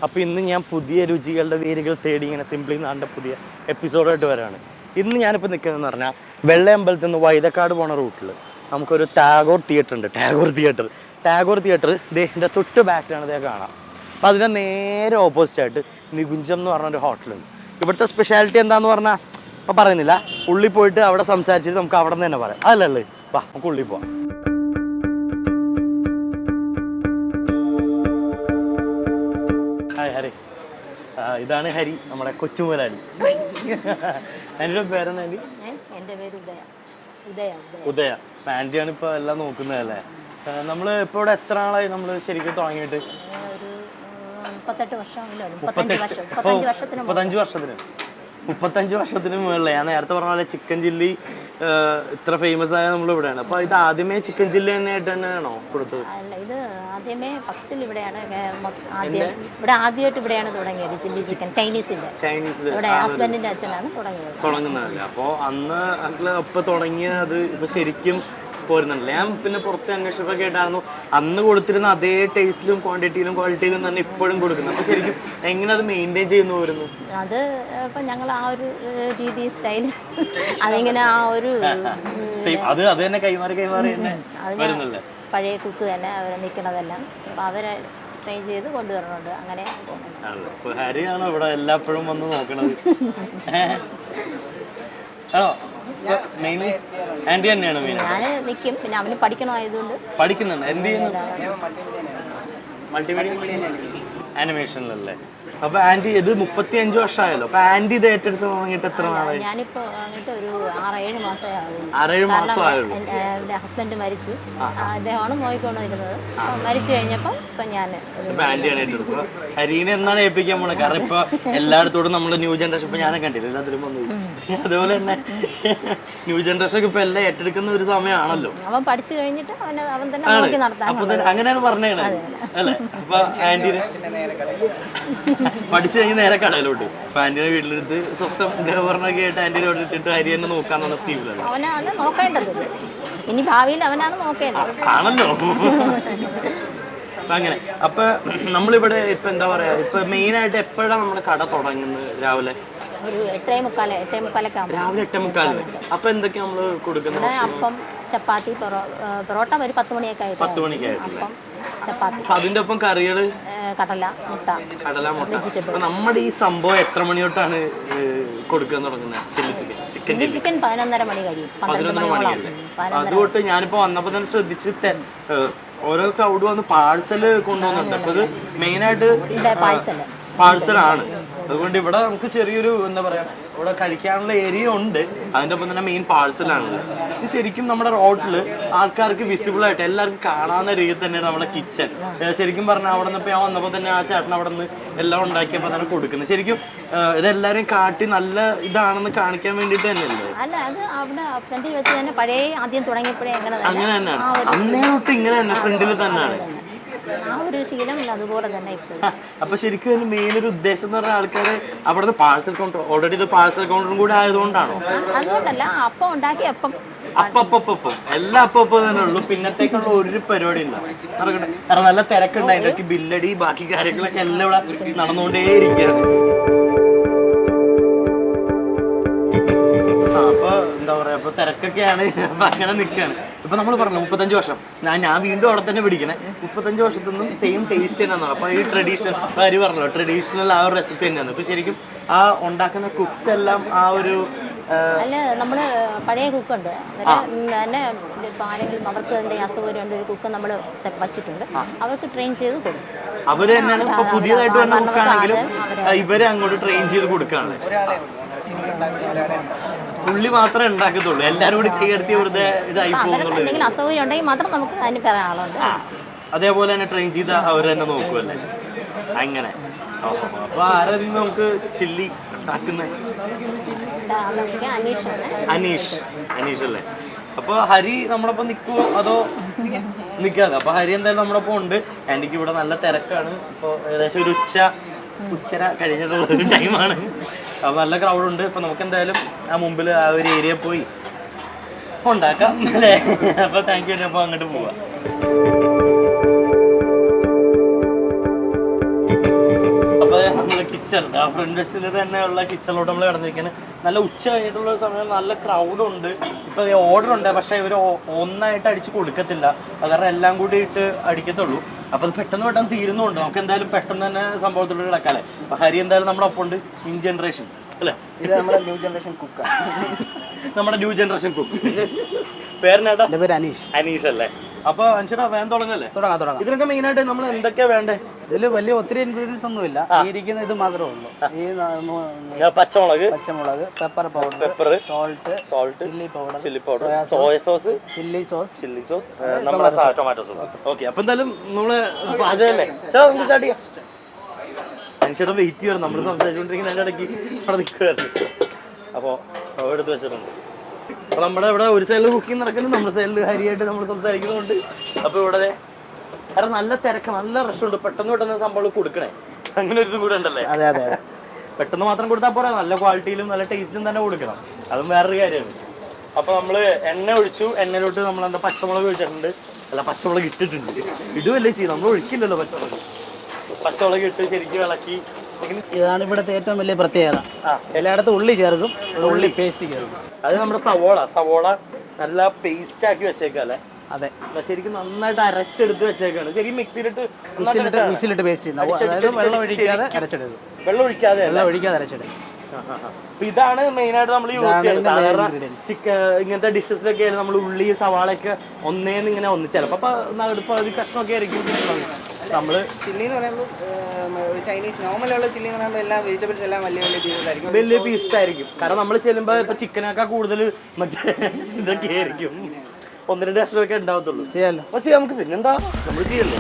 അപ്പോൾ ഇന്ന് ഞാൻ പുതിയ രുചികളുടെ വേരുകൾ തേടി ഇങ്ങനെ സിംപ്ലി നാടിൻ്റെ പുതിയ എപ്പിസോഡായിട്ട് വരാണ്. ഇന്ന് ഞാനിപ്പോൾ നിൽക്കുന്നതെന്ന് പറഞ്ഞാൽ വെള്ളയമ്പലത്തിൽ നിന്ന് വൈതക്കാട് പോണ റൂട്ടിൽ നമുക്കൊരു ടാഗോർ തിയേറ്റർ ഉണ്ട്. ടാഗോർ തിയേറ്റർ ഇതിൻ്റെ തൊട്ട് ബാക്കിലാണ് ഇതേ കാണാം. അപ്പോൾ അതിൻ്റെ നേരെ ഓപ്പോസിറ്റായിട്ട് നികുഞ്ചം എന്ന് പറഞ്ഞൊരു ഹോട്ടലുണ്ട്. ഇവിടുത്തെ സ്പെഷ്യാലിറ്റി എന്താണെന്ന് പറഞ്ഞാൽ ഇപ്പോൾ പറയുന്നില്ല, ഉള്ളിൽ പോയിട്ട് അവിടെ സംസാരിച്ചിട്ട് നമുക്ക് അവിടെ നിന്ന് തന്നെ പറയാം. അതല്ലേ, വാ നമുക്ക് ഉള്ളിൽ പോവാം. ഹായ് ഹരി, ഇതാണ് ഹരി, നമ്മുടെ കൊച്ചുമുതലാളി. എൻ്റെ പേരെന്താ? എൻ്റെ പേര് ഉദയ. ആൻറ്റിയാണ് ഇപ്പോൾ എല്ലാം നോക്കുന്നതല്ലേ? നമ്മൾ ഇപ്പോൾ ഇവിടെ എത്ര നാളായി നമ്മൾ ശരിക്കും തുടങ്ങിയിട്ട്? 35 വർഷത്തിന് മുകളിൽ. ഞാൻ നേരത്തെ പറഞ്ഞ പോലെ ചിക്കൻ ചില്ലി ഇത്ര ഫേമസ് ആയ നമ്മൾ ഇവിടെയാണ്. അപ്പോൾ ഇത് ആദ്യമേ ചിക്കൻ ചില്ലി തന്നെയായിട്ട് തന്നെയാണോ കൊടുത്തത്? അല്ല, ഇത് ആദ്യമേ ഫസ്റ്റിൽ ഇവിടെയാണ് ആദ്യമായിട്ട് ഇവിടെയാണ് തുടങ്ങിയത്. ചില്ലി ചിക്കൻ ചൈനീസിന്റെ ഇവിടെ ഹസ്ബൻഡിന്റെ അച്ഛനാണ് തുടങ്ങുന്നതല്ലേ? അപ്പോൾ അന്ന് ഇപ്പൊ തുടങ്ങിയ അത് ഇപ്പൊ ശരിക്കും പോരുന്നുണ്ടല്ലേ? ഞാൻ പിന്നെ പുറത്ത് അന്വേഷണമൊക്കെ കേട്ടായിരുന്നു അന്ന് കൊടുത്തിരുന്ന അതേ ടേസ്റ്റിലും ക്വാണ്ടിറ്റിയിലും ക്വാളിറ്റിയിലും തന്നെ ഇപ്പോഴും കൊടുക്കുന്നത്. അപ്പോൾ ശരിക്കും എങ്ങനെ അത് മെയിൻറ്റെയിൻ ചെയ്യുന്നു വരുന്നു? അത് ഇപ്പം ഞങ്ങൾ ആ ഒരു രീതി സ്റ്റൈൽ അതിങ്ങനെ ആ ഒരു അത് തന്നെ കൈമാറി തന്നെ വരുന്നല്ലേ? പഴയ കുക്ക് തന്നെ അവർ നിൽക്കണതെല്ലാം അപ്പം അവരെ ട്രൈ ചെയ്ത് കൊണ്ടുവരണുണ്ട്. അങ്ങനെ ഹരിയാണോ ഇവിടെ എല്ലാപ്പോഴും വന്ന് നോക്കണത്? ആണോ? ആന്റി തന്നെയാണ് മെയിൻ. ഞാൻ നിൽക്കും, പിന്നെ അവന് പഠിക്കണമായതുകൊണ്ട് പഠിക്കുന്നുണ്ട്. എന്ത് ചെയ്യുന്നു? മൾട്ടിമീഡിയ ആനിമേഷനിലല്ലേ? അപ്പൊ ആന്റി ഇത് 35 വർഷമായല്ലോ. അപ്പൊ ആന്റി ഇത് ഏറ്റെടുത്ത് തുടങ്ങിയിട്ട് എത്ര നാളായി? ഞാനിപ്പോ ഒരു 6-7 മാസമേ ആവുള്ളൂ. 6-7 മാസമായുള്ളൂ. എന്റെ ഹസ്ബൻഡ് മരിച്ചു, അദ്ദേഹമാണ് നോക്കിക്കൊണ്ടിരുന്നത്. മരിച്ചു കഴിഞ്ഞപ്പോ ഇപ്പൊ ഞാൻ ആന്റിയാണ് ഏറ്റെടുക്കുക. ഹരീനെ എന്നാണ് ഏൽപ്പിക്കാൻ പോണത്? കാരണം ഇപ്പൊ എല്ലായിടത്തോടും നമ്മള് ന്യൂ ജനറേഷൻ ഇപ്പൊ ഞാനെ കണ്ടില്ല, എല്ലാത്തിലും വന്നു. അതുപോലെ തന്നെ ന്യൂ ജനറേഷൻ ഇപ്പൊ എല്ലാം ഏറ്റെടുക്കുന്ന ഒരു സമയമാണല്ലോ. അവൻ പഠിച്ചു കഴിഞ്ഞിട്ട് അവൻ തന്നെ നോക്കി നടത്താൻ. അപ്പൊ അങ്ങനെയാണ് പറഞ്ഞത് അല്ലേ? അപ്പൊ ആന്റിനെ പഠിച്ചു കഴിഞ്ഞ് നേരെ കടയിലോട്ട് ഇപ്പൊ ആന്റിയുടെ വീട്ടിലെടുത്ത് സ്വസ്ഥം ഗവർണറൊക്കെ ആയിട്ട് ആന്റിയുടെ വീട്ടിൽ ഇട്ടിട്ട് ഹരി തന്നെ നോക്കാന്നുള്ള സ്കീമിലാണ്. അവനാണ് നോക്കേണ്ടത്, ഇനി ഭാവിയിൽ അവനാണ് നോക്കേണ്ടത് ആണല്ലോ. അപ്പൊ അങ്ങനെ അപ്പൊ നമ്മളിവിടെ ഇപ്പൊ എന്താ പറയാ, ഇപ്പൊ മെയിൻ ആയിട്ട് എപ്പോഴാണ് നമ്മുടെ കട തുടങ്ങുന്നത്? രാവിലെ ഒരു 8:45 രാവിലെ 8:45. അപ്പൊ എന്തൊക്കെയാ നമ്മള് കൊടുക്കുന്നത്? അപ്പം, ചപ്പാത്തി, പൊറോട്ട ഒരു 10 മണിയൊക്കെ ആയിട്ട്. 10 മണിക്കായിട്ട് അപ്പം, ചപ്പാത്തി. അതിന്റെ ഒപ്പം കറികള് കടല, മുട്ട. അപ്പൊ നമ്മുടെ ഈ സംഭവം എത്ര മണി തൊട്ടാണ് കൊടുക്കാൻ തുടങ്ങുന്നത്? ചില്ലി ചിക്കൻ 11:30 മണി കഴിയും. 11 മണിയല്ലേ? അതുകൊണ്ട് ഞാനിപ്പോ വന്നപ്പോ തന്നെ ശ്രദ്ധിച്ച് ഓരോ ക്രൗഡ് വന്ന് പാഴ്സല് കൊണ്ടുവന്നുണ്ട്. അപ്പൊ ഇത് മെയിനായിട്ട് പാഴ്സലാണ്. അതുകൊണ്ട് ഇവിടെ നമുക്ക് ചെറിയൊരു എന്താ പറയാ, ഇവിടെ കഴിക്കാനുള്ള ഏരിയ ഉണ്ട്. അതിൻ്റെ ഒപ്പം തന്നെ മെയിൻ പാഴ്സലാണല്ലോ. ഇത് ശരിക്കും നമ്മുടെ റോഡിൽ ആൾക്കാർക്ക് വിസിബിൾ ആയിട്ട് എല്ലാവർക്കും കാണാവുന്ന രീതിയിൽ തന്നെയാണ് നമ്മുടെ കിച്ചൺ. ശരിക്കും പറഞ്ഞാൽ അവിടെ നിന്ന് ഞാൻ വന്നപ്പോൾ തന്നെ ആ ചേട്ടൻ അവിടെ നിന്ന് എല്ലാം ഉണ്ടാക്കിയപ്പോൾ തന്നെ കൊടുക്കുന്നത്. ശരിക്കും ഇതെല്ലാവരും കാട്ടി നല്ല ഇതാണെന്ന് കാണിക്കാൻ വേണ്ടിയിട്ട് തന്നെയല്ലേ? അല്ല, അത് അവിടെ ഫ്രണ്ടിൽ വെച്ച് തന്നെ പഴയ ആദ്യം തുടങ്ങിയപ്പോഴേ അങ്ങനെ തന്നെയാണ്. അന്നേ തൊട്ട് ഇങ്ങനെ തന്നെ ഫ്രണ്ടിൽ തന്നെയാണ് ആ ഒരു ശീലം. അതുപോലെ തന്നെ അപ്പൊ ശരിക്കും മെയിൻ ഒരു ഉദ്ദേശം എന്ന് പറഞ്ഞ ആൾക്കാര് അവിടുന്ന് പാഴ്സൽ കൗണ്ടർ, ഓൾറെഡി ഇത് പാഴ്സൽ കൗണ്ടറും കൂടെ ആയതുകൊണ്ടാണോ? അതുകൊണ്ടല്ല, അപ്പം ഉണ്ടാക്കി അപ്പം എല്ലാം അപ്പം തന്നെ ഉള്ളൂ. പിന്നത്തേക്കുള്ള ഒരു പരിപാടി ഇല്ല. നടക്കട്ടെ, കാരണം നല്ല തിരക്കുണ്ട്. അതിന്റെ ബില്ലടി ബാക്കി കാര്യങ്ങളൊക്കെ എല്ലാം ഇവിടെ നടന്നുകൊണ്ടേയിരിക്കുകയാണ്. അപ്പൊ എന്താ പറയാ, ഇപ്പൊ തിരക്കൊക്കെയാണ്. അപ്പൊ അങ്ങനെ നിൽക്കുകയാണ്. ഇപ്പൊ നമ്മൾ പറഞ്ഞു 35 വർഷം. ഞാൻ വീണ്ടും അവിടെ തന്നെ പിടിക്കണേ. 35 വർഷത്തൊന്നും സെയിം ടേസ്റ്റ് തന്നെയാണ്. അപ്പൊ ഈ ട്രഡീഷണൽ കാര്യം പറഞ്ഞല്ലോ, ട്രഡീഷണൽ ആ ഒരു റെസിപ്പി തന്നെയാണ്. ഇപ്പൊ ശരിക്കും ആ ഉണ്ടാക്കുന്ന കുക്സ് എല്ലാം ആ ഒരു അല്ല, നമ്മള് പഴയ കുക്കുണ്ട് തന്നെ. ഇപ്പൊ ആരെങ്കിലും അവർക്ക് എന്തെങ്കിലും അസൗകര്യമുണ്ട്, ഒരു കുക്ക് നമ്മൾ വച്ചിട്ടുണ്ട്. അവർക്ക് ട്രെയിൻ ചെയ്ത് കൊടുക്കും. അവര് തന്നെയാണ് ഇപ്പൊ പുതിയതായിട്ട് വന്ന കുക്കാണെങ്കിലും ഇവരെ അങ്ങോട്ട് ട്രെയിൻ ചെയ്ത് കൊടുക്കാണ്. പുള്ളി മാത്രമേ ഉണ്ടാക്കത്തുള്ളൂ, എല്ലാരും കൂടി കൈകടത്തി വെറുതെ ഇതായി പോകുന്നുള്ളൂ. എന്തെങ്കിലും അസൗകര്യം ഉണ്ടെങ്കിൽ മാത്രം നമുക്ക് അതിന് പറയാൻ ആളുണ്ട്. അതേപോലെ തന്നെ ട്രെയിൻ ചെയ്ത് അവർ തന്നെ നോക്കുമല്ലേ? അങ്ങനെ. അപ്പൊ ആരായിരുന്നു നമുക്ക് ചില്ലി ഉണ്ടാക്കുന്നത്? അനീഷ് അല്ലേ? അപ്പൊ ഹരി നമ്മളൊപ്പം നിൽക്കുവോ അതോ നിൽക്കാതെ? അപ്പൊ ഹരി എന്തായാലും നമ്മളൊപ്പം ഉണ്ട്. എനിക്ക് ഇവിടെ നല്ല തിരക്കാണ്. ഇപ്പൊ ഏകദേശം ഒരു ഉച്ചര കഴിഞ്ഞിട്ടുള്ള ഒരു ടൈമാണ്. അപ്പൊ നല്ല ക്രൗഡുണ്ട്. ഇപ്പൊ നമുക്ക് എന്തായാലും ആ മുമ്പിൽ ആ ഒരു ഏരിയ പോയി ഉണ്ടാക്കാം അല്ലേ? അപ്പൊ താങ്ക് യു. അപ്പൊ അങ്ങോട്ട് പോവാം. നമ്മളെ കിച്ചൺ ഫ്രണ്ട് വശത്തിൽ തന്നെയുള്ള കിച്ചണിലോട്ട് നമ്മൾ കിടന്നിരിക്കുന്നത്. നല്ല ഉച്ച കഴിഞ്ഞിട്ടുള്ള സമയം നല്ല ക്രൗഡുണ്ട്. ഇപ്പൊ ഓർഡർ ഉണ്ട്, പക്ഷെ ഇവർ ഒന്നായിട്ട് അടിച്ച് കൊടുക്കത്തില്ല. കാരണം എല്ലാം കൂടി ഇട്ട് അടിക്കത്തുള്ളൂ. അപ്പൊ അത് പെട്ടെന്ന് തീരുന്നുണ്ട്. നമുക്ക് എന്തായാലും പെട്ടെന്ന് തന്നെ സംഭവത്തിലൂടെ കിടക്കാല്ലേ. അപ്പൊ ഹരി എന്തായാലും നമ്മുടെ ഒപ്പം ഉണ്ട്. ന്യൂ ജനറേഷൻസ് അല്ലേ, ഇത് നമ്മുടെ ന്യൂ ജനറേഷൻ കുക്കാണ്. നമ്മുടെ ന്യൂ ജനറേഷൻ കുക്ക്. പേരിനേട്ടാ? എൻ്റെ പേര് അനീഷ്. അനീഷ് അല്ലേ? അപ്പൊ അനുഷേട്ടാ വേഗം തുടങ്ങല്ലേ? തുടങ്ങാം. ഇതിനൊക്കെ മെയിൻ ആയിട്ട് നമ്മൾ എന്തൊക്കെയാ വേണ്ടേ? ഇതിൽ വലിയ ഒത്തിരി ഇൻഗ്രീഡിയൻസ് ഒന്നുമില്ല. ഈ ഇരിക്കുന്ന ഇത് മാത്രമേ ഉള്ളൂ. ഈ പച്ചമുളക്, pepper powder, salt, chilli powder, soya sauce, chilli sauce, നമ്മുടെ ടൊമാറ്റോ സോസ്. ഓക്കെ, അപ്പൊ എന്തായാലും നമ്മള് പാചകല്ലേ, നമുക്ക് സ്റ്റാർട്ട് ചെയ്യാം. അനുഷേട്ടൻ വെയിറ്റ് ചെയ്യണം. നമ്മൾ സംസാരിച്ചുകൊണ്ടിരിക്കുന്ന അതിന്റെ ഇടയ്ക്ക് അവിടെ നിൽക്കുമായിരുന്നു. അപ്പോൾ എടുത്ത് വെച്ചിട്ടുണ്ട്. അപ്പൊ നമ്മുടെ ഇവിടെ ഒരു സൈഡിൽ കുക്കിംഗ് നടക്കുന്നു, നമ്മുടെ സൈഡിൽ ഹരിയായിട്ട് നമ്മൾ സംസാരിക്കുന്നുണ്ട്. അപ്പൊ ഇവിടെ കാരണം നല്ല തിരക്ക്, നല്ല റഷുണ്ട്. പെട്ടെന്ന് സംഭവം കൊടുക്കണേ, അങ്ങനെ ഒരു ഇതും കൂടെ ഉണ്ടല്ലേ. അതെ പെട്ടെന്ന് മാത്രം കൊടുത്താൽ പോരാ, നല്ല ക്വാളിറ്റിയിലും നല്ല ടേസ്റ്റും തന്നെ കൊടുക്കണം. അതും വേറൊരു കാര്യമാണ്. അപ്പൊ നമ്മള് എണ്ണ ഒഴിച്ചു. എണ്ണയിലോട്ട് നമ്മൾ എന്താ പച്ചമുളക് ഒഴിച്ചിട്ടുണ്ട്. അല്ല, പച്ചമുളക് ഇട്ടിട്ടുണ്ട്. ഇടുവല്ലേ ചെയ്യും, നമ്മൾ ഒഴിക്കില്ലല്ലോ പച്ചമുളക് ഇട്ട് ശരിക്കും ഇളക്കി. ഇതാണ് ഇവിടുത്തെ ഏറ്റവും വലിയ പ്രത്യേകത. എല്ലായിടത്തും ഉള്ളി ചേർക്കും, ഉള്ളി പേസ്റ്റ് ചേർക്കും. അത് നമ്മുടെ സവോള നല്ല പേസ്റ്റ് ആക്കി വെച്ചേക്കല്ലേ. അതെ, ശരിക്കും നന്നായിട്ട് അരച്ചെടുത്ത് വെച്ചേക്കാണ്. ശരിക്കും മിക്സിയിലിട്ട് പേസ്റ്റ് ചെയ്യുന്നത്. അതായത് വെള്ളം ഒഴിക്കാതെ അരച്ചെടുക്കും. വെള്ളം ഒഴിക്കാതെ അരച്ചെടുക്കും. ഇതാണ് മെയിൻ ആയിട്ട് നമ്മൾ യൂസ് ചെയ്യുന്നത്. സാധാരണ ഇങ്ങനത്തെ ഡിഷസിലൊക്കെ നമ്മൾ ഉള്ളി സവാളയൊക്കെ ഒന്നേന്ന് ഇങ്ങനെ ചിലപ്പോ കഷ്ണമൊക്കെ ആയിരിക്കും. നമ്മള് ചില്ലി എന്ന് പറയുമ്പോൾ ചൈനീസ് നോർമലുള്ള ചില്ലി എന്ന് പറയുമ്പോൾ എല്ലാ വെജിറ്റബിൾസ് എല്ലാം വലിയ പീസ് ആയിരിക്കും. കാരണം നമ്മൾ ചെല്ലുമ്പോ ഇപ്പൊ ചിക്കനൊക്കെ കൂടുതൽ മറ്റേ ഇതൊക്കെ ആയിരിക്കും. 1-2 കഷ്ണമൊക്കെ ഉണ്ടാവത്തുള്ളൂ. ചെയ്യാമല്ലോ. പക്ഷെ നമുക്ക് പിന്നെന്താ, നമ്മൾ ചെയ്യല്ലേ.